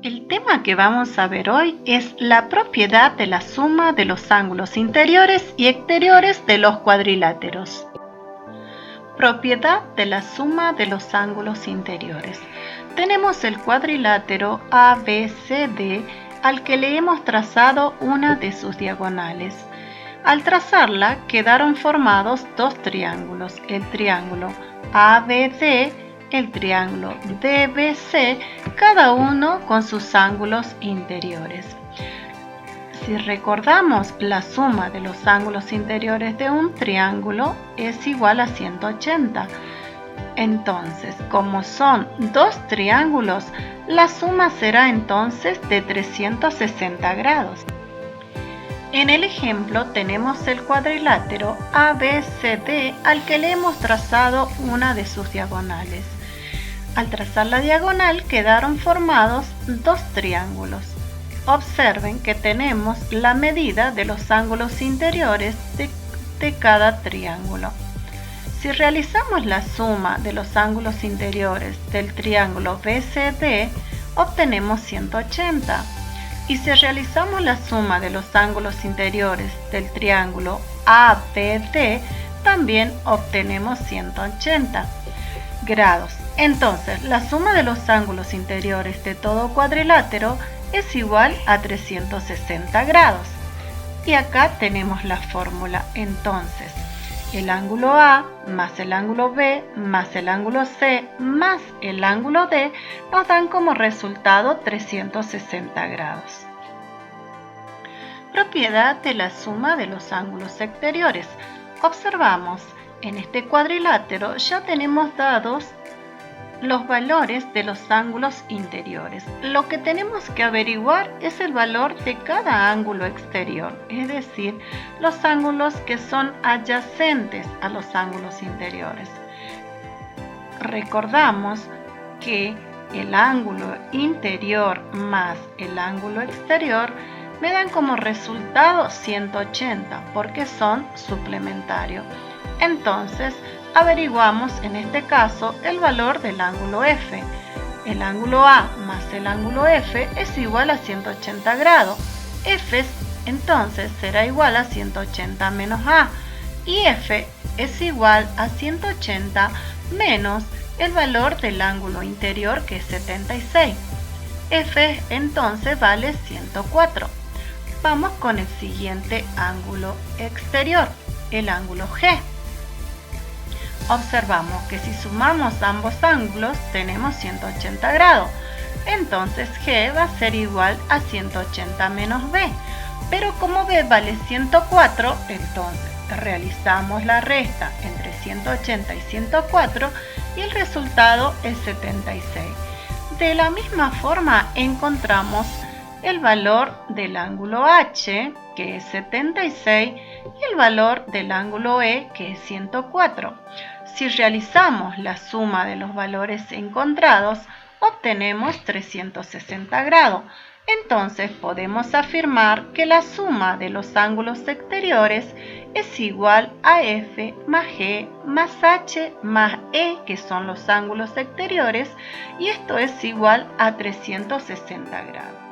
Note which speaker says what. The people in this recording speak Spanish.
Speaker 1: El tema que vamos a ver hoy es la propiedad de la suma de los ángulos interiores y exteriores de los cuadriláteros. Propiedad de la suma de los ángulos interiores. Tenemos el cuadrilátero ABCD al que le hemos trazado una de sus diagonales. Al trazarla quedaron formados dos triángulos, el triángulo ABD, el triángulo DBC, cada uno con sus ángulos interiores. Si recordamos, la suma de los ángulos interiores de un triángulo es igual a 180. Entonces, como son dos triángulos, la suma será entonces de 360 grados. En el ejemplo tenemos el cuadrilátero ABCD al que le hemos trazado una de sus diagonales. Al trazar la diagonal quedaron formados dos triángulos. Observen que tenemos la medida de los ángulos interiores de cada triángulo. Si realizamos la suma de los ángulos interiores del triángulo BCD, obtenemos 180. Y si realizamos la suma de los ángulos interiores del triángulo ABD, también obtenemos 180 grados. Entonces, la suma de los ángulos interiores de todo cuadrilátero es igual a 360 grados. Y acá tenemos la fórmula. Entonces, el ángulo A más el ángulo B más el ángulo C más el ángulo D nos dan como resultado 360 grados. Propiedad de la suma de los ángulos exteriores. Observamos, en este cuadrilátero ya tenemos dados los valores de los ángulos interiores. Lo que tenemos que averiguar es el valor de cada ángulo exterior, es decir, los ángulos que son adyacentes a los ángulos interiores. Recordamos que el ángulo interior más el ángulo exterior me dan como resultado 180 porque son suplementarios. Entonces, averiguamos en este caso el valor del ángulo F. El ángulo A más el ángulo F es igual a 180 grados. F entonces será igual a 180 menos A y F es igual a 180 menos el valor del ángulo interior, que es 76. F entonces vale 104. Vamos con el siguiente ángulo exterior, el ángulo G. Observamos que si sumamos ambos ángulos tenemos 180 grados. Entonces G va a ser igual a 180 menos B. Pero como B vale 104, entonces realizamos la resta entre 180 y 104 y el resultado es 76. De la misma forma encontramos el valor del ángulo H, que es 76, y el valor del ángulo E, que es 104. Si realizamos la suma de los valores encontrados, obtenemos 360 grados. Entonces podemos afirmar que la suma de los ángulos exteriores es igual a F más G más H más E, que son los ángulos exteriores, y esto es igual a 360 grados.